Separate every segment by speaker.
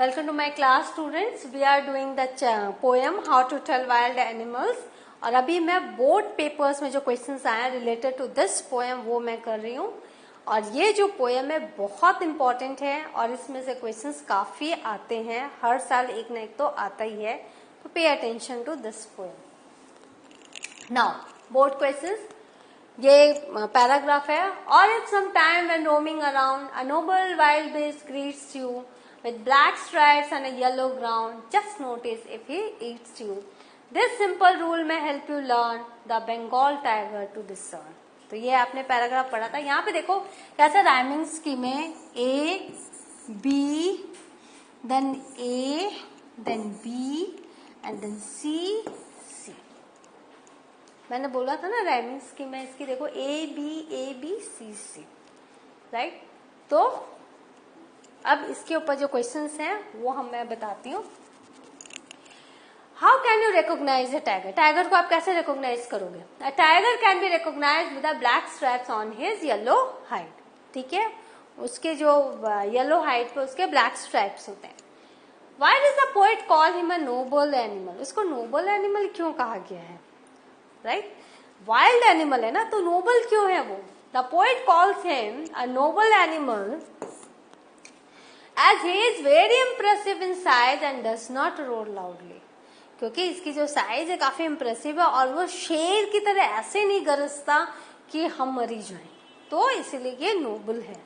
Speaker 1: Welcome to my class students. We are doing the poem How to Tell Wild Animals. और अभी मैं board papers में जो questions आए हैं रिलेटेड टू दिस पोएम वो मैं कर रही हूँ. और ये जो पोएम है बहुत इम्पोर्टेंट है और इसमें से क्वेश्चंस काफी आते हैं. हर साल एक ना एक तो आता ही है. तो pay attention to this poem. Now board questions. ये पैराग्राफ है. और if some time when roaming around a noble wild beast greets you with black stripes and a yellow ground, just notice if he eats you. This simple rule may help you learn the Bengal tiger to discern. तो ये आपने paragraph पढ़ा था. यहाँ पे देखो कैसा rhyming scheme है. A, B, then A, then B, and then C, C. मैंने बोला था ना राइमिंग स्कीम है इसकी. देखो A, B, C, C. Right. तो अब इसके ऊपर जो क्वेश्चंस हैं वो मैं बताती हूँ. How can you recognize a tiger. Tiger को आप कैसे रिकॉग्नाइज करोगे. A tiger can be recognize with a black straps on his yellow hide. ठीक है. उसके जो येलो हाइड पे उसके ब्लैक स्ट्रैप्स होते हैं. Why does the poet call him a Nobel animal. उसको नोबल एनिमल क्यों कहा गया है. राइट. वाइल्ड एनिमल है ना, तो नोबल क्यों है वो. The poet calls him a Nobel animal as he is very impressive in size and does not roar loudly. क्योंकि इसकी जो साइज है काफी इम्प्रेसिव है और वो शेर की तरह ऐसे नहीं गरजता कि हम मरी जाएं. तो इसीलिए ये नोबल है.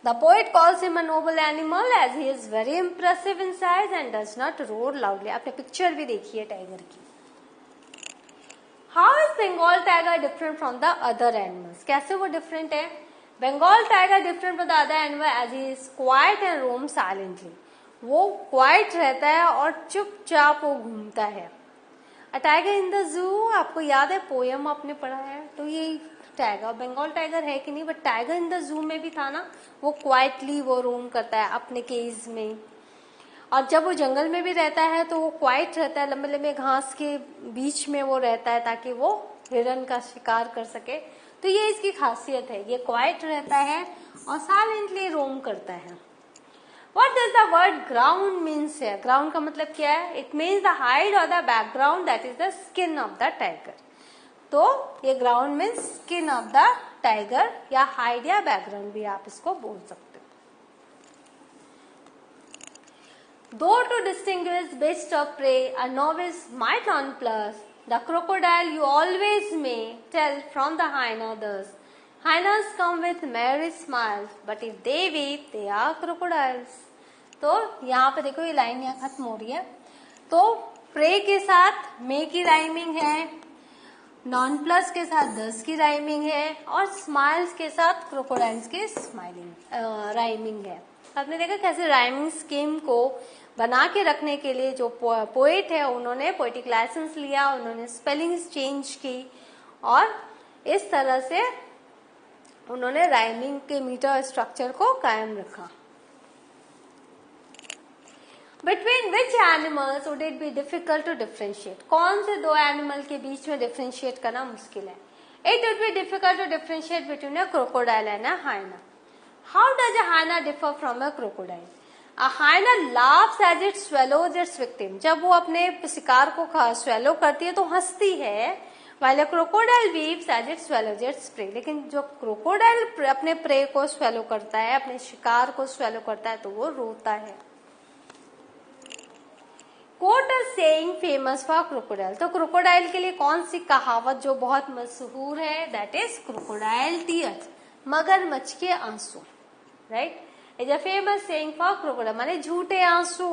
Speaker 1: The poet calls him a noble animal as he is very impressive in size and does not roar loudly. आपने पिक्चर भी देखी है टाइगर की. How is Bengal tiger different from the other animals. कैसे वो different है. Bengal tiger different from the other animal as he is quiet and roams silently. वो quite रहता है और चुपचाप वो घूमता है. A tiger in the zoo. आपको याद है पोयम आपने पढ़ा है. तो ये टाइगर बंगाल टाइगर है कि नहीं, but tiger in the zoo में भी था ना. वो क्वाइटली वो रोम करता है अपने केज में. और जब वो जंगल में भी रहता है तो वो क्वाइट रहता है. लंबे लंबे घास के बीच में वो रहता है ताकि वो हिरन का शिकार कर सके. तो ये इसकी खासियत है. ये क्वाइट रहता है और साइलेंटली रोम करता है. What does the word ground means here? Ground का मतलब क्या है. It means the hide or the background that is the skin of the tiger. तो ये ground means skin of the tiger या hide या background भी आप इसको बोल सकते हो. Though to distinguish beast of prey, a novice might learn plus. The crocodile you always may tell from the hyena thus. Hyenas come with merry smiles, but if they weep, they are crocodiles. तो यहाँ पे देखो ये line यहाँ खत्म हो रही है. तो प्रे के साथ मे की राइमिंग है, नॉन प्लस के साथ दस की राइमिंग है और स्माइल्स के साथ क्रोकोडाइल्स की स्माइलिंग राइमिंग है. आपने देखा कैसे राइमिंग स्कीम को बना के रखने के लिए जो पोएट है उन्होंने पोएटिक लाइसेंस लिया, उन्होंने स्पेलिंग्स चेंज की और इस तरह से उन्होंने राइमिंग के मीटर स्ट्रक्चर को कायम रखा. Between which animals would it be difficult to differentiate? कौन से दो एनिमल के बीच में डिफरेंशिएट करना मुश्किल है. It would be difficult to differentiate between a crocodile and a hyena. How does a hyena differ from a crocodile? A hyena laughs as it swallows its victim. जब वो अपने शिकार को swallow करती है तो हंसती है. While a crocodile weeps as it swallows its prey. लेकिन जो crocodile अपने prey को swallow करता है, अपने शिकार को swallow करता है तो वो रोता है. Quote a saying famous for crocodile. तो crocodile के लिए कौन सी कहावत जो बहुत मशहूर है. That is crocodile tears. मगरमच्छ के आंसू. Right? It's a famous saying for crocodile. माने झूठे आंसू.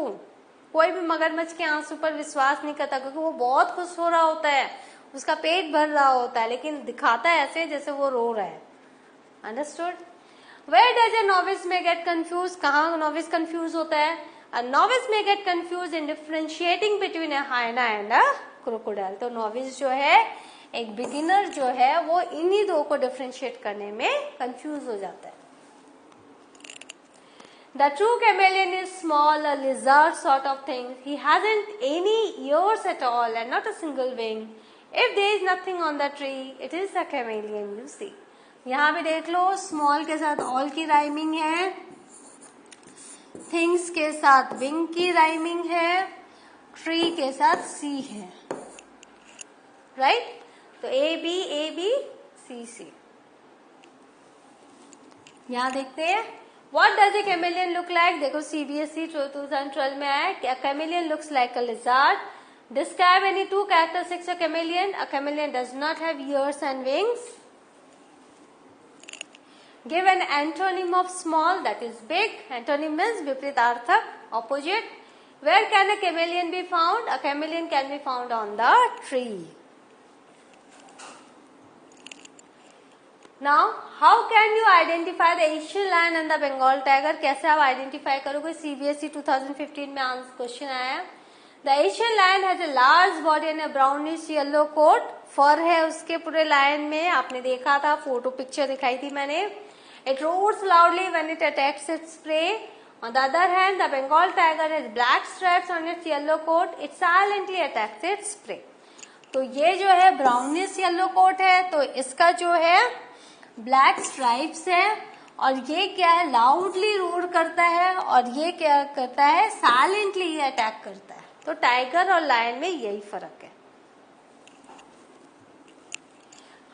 Speaker 1: कोई भी मगरमच्छ के आंसू पर विश्वास नहीं करता क्योंकि वो बहुत खुश हो रहा होता है, उसका पेट भर रहा होता है, लेकिन दिखाता है ऐसे जैसे वो रो रहा है. Understood? Where does a novice may get confused? कहाँ novice confused होता है. A novice may get confused in differentiating between a hyena and a crocodile. तो novice जो है एक beginner जो है वो इन्हीं दो को differentiate करने में confuse हो जाता है. The true chameleon is small, a lizard sort of thing. He hasn't any ears at all and not a single wing. If there is nothing on the tree, it is a chameleon you see. यहाँ भी देख लो small के साथ all की rhyming है. Wings के साथ wing की राइमिंग है, ट्री के साथ सी है, राइट? तो ए बी सी सी। यहां देखते हैं what does a chameleon look like. देखो सीबीएसई 2012 में आया, chameleon looks like a lizard. Describe any two characteristics of chameleon. A chameleon does not have years and wings. Give an antonym of small, that is big. Antonym means विपरीतार्थक, opposite. Where can a chameleon be found? A chameleon can be found on the tree. Now, how can you identify the Asian lion and the Bengal tiger? कैसे आप identify करोगे? CBSE 2015 में question आया। The Asian lion has a large body and a brownish yellow coat. फर है उसके पूरे lion में, आपने देखा था, फोटो पिक्चर दिखाई थी मैंने। It roars loudly when it attacks its prey. On the other hand, the Bengal tiger has black stripes on its yellow coat. It silently attacks its prey. तो ये जो है ब्राउनिश येलो कोट है, तो इसका जो है ब्लैक स्ट्राइप्स है, और ये क्या है, लाउडली रोर करता है, और ये क्या करता है, साइलेंटली ये अटैक करता है। तो टाइगर और लायन में यही फर्क है।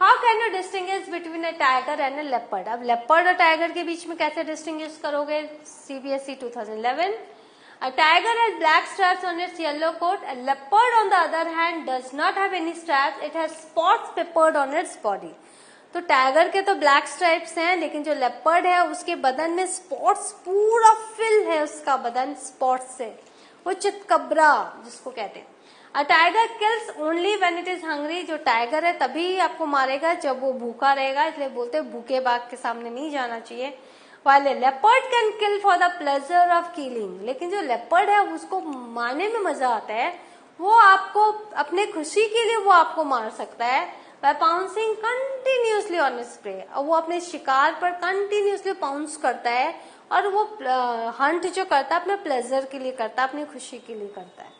Speaker 1: How can you distinguish between a tiger and a leopard. अब लेपर्ड और टाइगर के बीच में कैसे डिस्टिंग्विश करोगे? CBSE 2011। A tiger has black stripes on its yellow coat. A leopard, on the other hand, does not have any stripes. It has spots peppered on its body. तो tiger के तो black stripes हैं, लेकिन जो leopard है उसके बदन में स्पॉट्स, पूरा फिल है उसका बदन स्पॉट्स से। वो चितकबरा जिसको कहते हैं। A tiger kills only when it is hungry. जो टाइगर है तभी आपको मारेगा जब वो भूखा रहेगा, इसलिए बोलते हैं भूखे बाघ के सामने नहीं जाना चाहिए। While a leopard can kill for the pleasure of killing. लेकिन जो लेपर्ड है उसको मारने में मजा आता है, वो आपको अपने खुशी के लिए वो आपको मार सकता है by pouncing continuously on its prey. और वो अपने शिकार पर कंटिन्यूसली पाउंस करता है, और वो हंट जो करता है अपने प्लेजर के लिए करता है, अपनी खुशी के लिए करता है।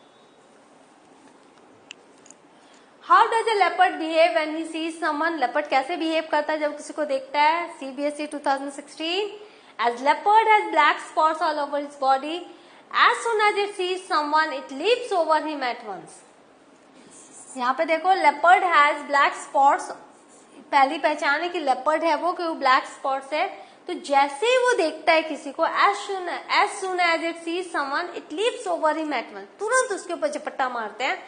Speaker 1: How does a leopard behave when he sees someone? leopard कैसे behave करता है जब किसी को देखता है? CBSE 2016. As leopard has black spots all over its body, as soon as it sees someone, it leaps over him at once. यहाँ पे देखो leopard has black spots. पहली पहचान है कि leopard है वो, कि वो black spots है। तो जैसे ही वो देखता है किसी को, as soon as it sees someone, it leaps over him at once. तुरंत उसके ऊपर झपट्टा मारते हैं।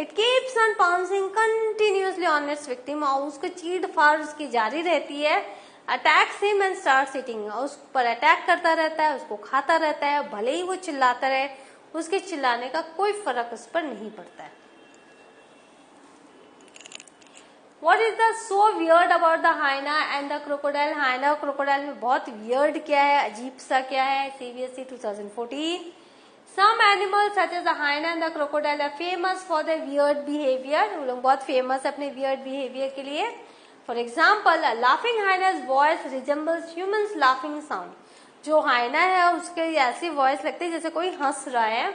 Speaker 1: It keeps on pouncing continuously on its victim. और उसको चीड़ फाड़ उसकी जारी रहती है। Attacks him and starts eating. उस पर अटैक करता रहता है, उसको खाता रहता है, भले ही वो चिल्लाता रहे, उसके चिल्लाने का कोई फर्क उस पर नहीं पड़ता है। What is the so weird about the hyena and the crocodile? hyena और crocodile में बहुत weird क्या है, अजीब सा क्या है? CBSE 2014. Some animals such as the hyena and the crocodile are famous for their weird behavior. वो लोग बहुत famous है अपने weird behavior के लिए। For example, a laughing hyena's voice resembles humans' laughing sound. जो hyena है उसके ऐसी voice लगती है जैसे कोई हंस रहा है।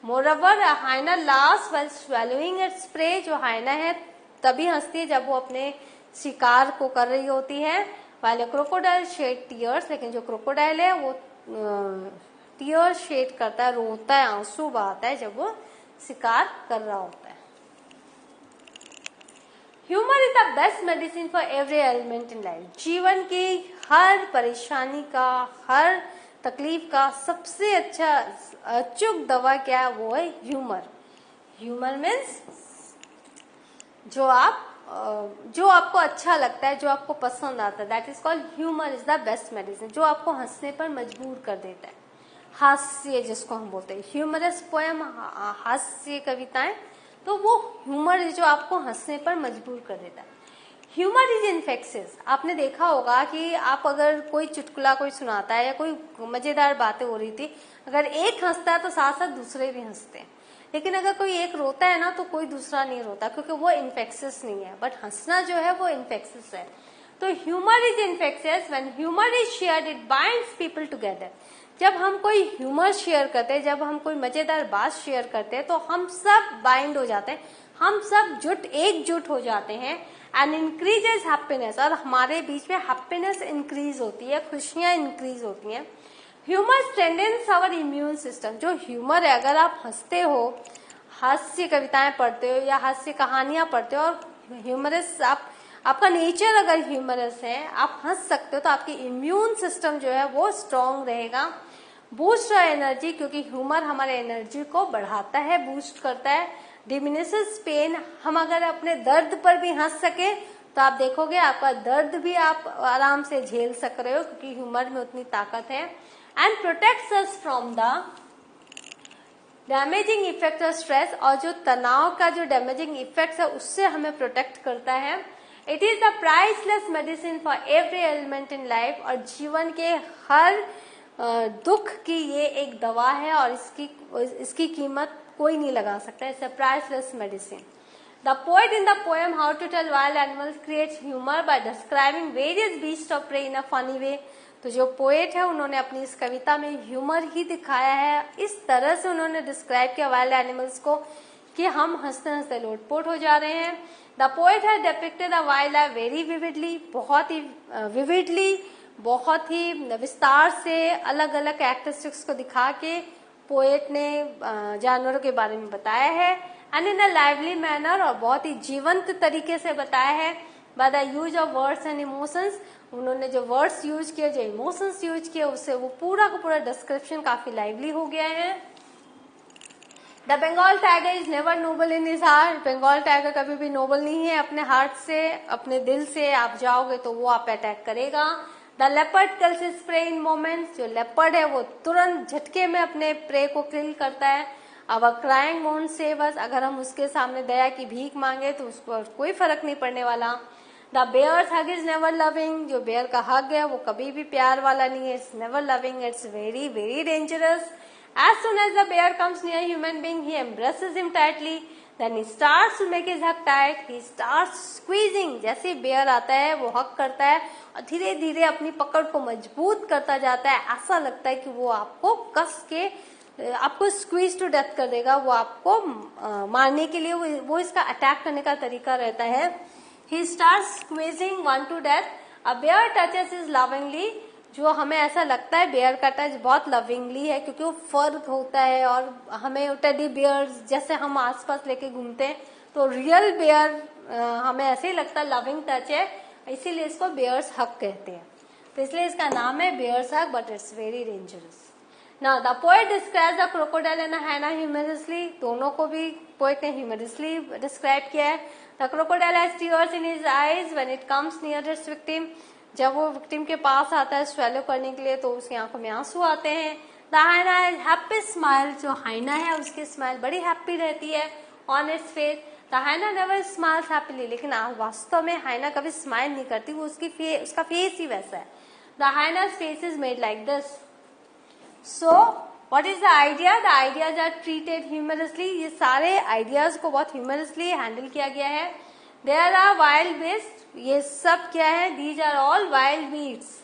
Speaker 1: Moreover, a hyena laughs while swallowing its prey. जो hyena है तभी हंसती है जब वो अपने शिकार को कर रही होती है। While a crocodile shed tears, लेकिन जो crocodile है वो टीयर शेड करता है, रोता है, आंसू बहाता है जब वो शिकार कर रहा होता है। Humour is the best medicine for every element in life. जीवन की हर परेशानी का, हर तकलीफ का सबसे अच्छा अचूक दवा क्या है? वो है ह्यूमर। ह्यूमर मीन्स जो आपको अच्छा लगता है, जो आपको पसंद आता है, that is called humour is the best medicine. जो आपको हंसने पर मजबूर कर देता है, हास्य जिसको हम बोलते हैं, ह्यूमरस पोएम, हास्य कविताएं, तो वो ह्यूमर जो आपको हंसने पर मजबूर कर देता है। Humour is infectious. आपने देखा होगा कि आप अगर कोई चुटकुला कोई सुनाता है या कोई मजेदार बातें हो रही थी, अगर एक हंसता है तो साथ साथ दूसरे भी हंसते हैं। लेकिन अगर कोई एक रोता है ना तो कोई दूसरा नहीं रोता, क्योंकि वो इन्फेक्शियस नहीं है। बट हंसना जो है वो इन्फेक्शियस है। तो humour is infectious. When humour is shared it binds people together. जब हम कोई ह्यूमर शेयर करते हैं, जब हम कोई मजेदार बात शेयर करते हैं, तो हम सब बाइंड हो जाते हैं, हम सब एकजुट हो जाते हैं। एंड इंक्रीजेस हैप्पीनेस, और हमारे बीच में हैप्पीनेस इंक्रीज होती है, खुशियां इंक्रीज होती हैं। Humour strengthens our immune system. जो ह्यूमर है, अगर आप हंसते हो, हास्य कविताएं पढ़ते हो या हास्य कहानियां पढ़ते हो और ह्यूमरस आपका नेचर अगर ह्यूमरस है, आप हंस सकते हो, तो आपकी इम्यून सिस्टम जो है वो स्ट्रांग रहेगा। बूस्ट एनर्जी, क्योंकि ह्यूमर हमारे एनर्जी को बढ़ाता है, बूस्ट करता है। डिमिनिशेस पेन, हम अगर अपने दर्द पर भी हंस सके तो आप देखोगे आपका दर्द भी आप आराम से झेल सक रहे हो, क्योंकि ह्यूमर में उतनी ताकत है। And protects us from the damaging effect of stress, और जो तनाव का जो डैमेजिंग इफेक्ट है उससे हमें प्रोटेक्ट करता है। It is the priceless medicine for every element in life, और जीवन के हर दुख की ये एक दवा है और इसकी कीमत कोई नहीं लगा सकता। It's a priceless medicine. The poet in the poem how to tell wild animals creates humour by describing various beast of prey in a funny way. तो जो पोएट है उन्होंने अपनी इस कविता में ह्यूमर ही दिखाया है, इस तरह से उन्होंने डिस्क्राइब किया वाइल्ड एनिमल्स को कि हम हंसते हंसते लोटपोट हो जा रहे हैं। The poet has depicted the wild life very vividly, बहुत ही विविडली, बहुत ही विस्तार से अलग अलग कैरेक्टरिस्टिक्स को दिखा के पोएट ने जानवरों के बारे में बताया है। And in a lively manner, और बहुत ही जीवंत तरीके से बताया है। By the use of words and emotions, उन्होंने जो वर्ड्स यूज किए, जो इमोशंस यूज किए, उससे वो पूरा का पूरा डिस्क्रिप्शन काफी लाइवली हो गया है। The Bengal tiger is never noble in his heart, Bengal tiger कभी भी नोबल नहीं है अपने हार्ट से, अपने दिल से आप जाओगे तो वो आप अटैक करेगा। The leopard kills his prey in moments, जो लेपर्ड है वो तुरंत झटके में अपने प्रे को किल करता है। अवर क्राइंग वोंट सेव अस, अगर हम उसके सामने दया की भीख मांगे तो उस पर कोई फर्क नहीं पड़ने वाला। The bear's hug is never loving, जो बेयर का हग है वो कभी भी प्यार वाला नहीं है, it's never loving, it's very very dangerous. As soon as the bear comes near human being, he embraces him tightly. Then he starts to make his hug tight. He starts squeezing. जैसे bear आता है वो हक करता है और धीरे धीरे अपनी पकड़ को मजबूत करता जाता है। ऐसा लगता है कि वो आपको कस के आपको स्क्वीज टू डेथ कर देगा, वो आपको मारने के लिए वो इसका अटैक करने का तरीका रहता है। He starts squeezing one to death. A bear touches his lovingly, जो हमें ऐसा लगता है बेयर का टच बहुत लविंगली है, क्योंकि वो फर होता है और हमें टेडी बेयर जैसे हम आसपास लेके घूमते हैं, तो रियल बेयर हमें ऐसे ही लगता है लविंग टच है, इसीलिए इसको बेयर्स हग कहते हैं। तो इसलिए इसका नाम है bear's hug, but it's very dangerous. Now the poet describes the crocodile and hyena humorously, दोनों को भी पोएट ने ह्यूमरसली डिस्क्राइब किया है। The crocodile has tears in his eyes when it comes near its victim, जब वो victim के पास आता है स्वेलो करने के लिए तो उसकी आंखों में आंसू आते हैं। The hyena has happy smile, जो हाइना है उसकी स्माइल बड़ी हैप्पी रहती है on its face. The hyena never smiles happily, लेकिन वास्तव में हाइना कभी स्माइल नहीं करती, वो उसका फेस ही वैसा है। The hyena's face is made like this. So what is the idea? The ideas are treated humorously, ये सारे आइडियाज को बहुत ह्यूमरसली हैंडल किया गया है। देयर आर वाइल्ड बीस्ट, ये सब क्या है? These are all wild beasts.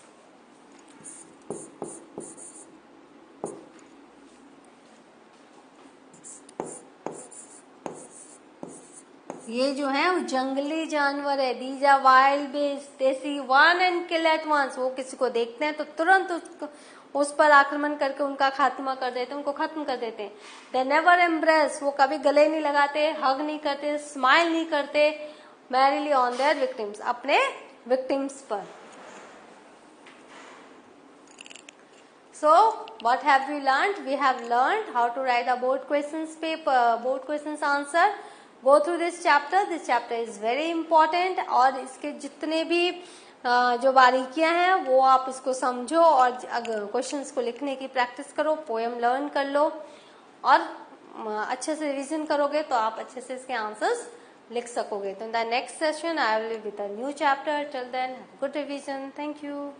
Speaker 1: ये जो है वो जंगली जानवर है। These are wild beast, they see one and kill at once, वो किसी को देखते हैं तो तुरंत उस पर आक्रमण करके उनका खात्मा कर देते हैं, उनको खत्म कर देते हैं। दे नेवर एम्ब्रेस, वो कभी गले नहीं लगाते, हग नहीं करते, स्माइल नहीं करते मैरिली ऑन देयर विक्टिम्स, अपने विक्टिम्स पर। So what have we learned? We have learned how to write a board questions paper, board questions answer. Go through this chapter. This chapter is very important. और इसके जितने भी जो बारीकियां हैं वो आप इसको समझो और क्वेश्चंस को लिखने की प्रैक्टिस करो, पोएम लर्न कर लो और अच्छे से रिवीजन करोगे तो आप अच्छे से इसके आंसर्स लिख सकोगे। तो in the next session I will with a new chapter. Till then good revision. Thank you.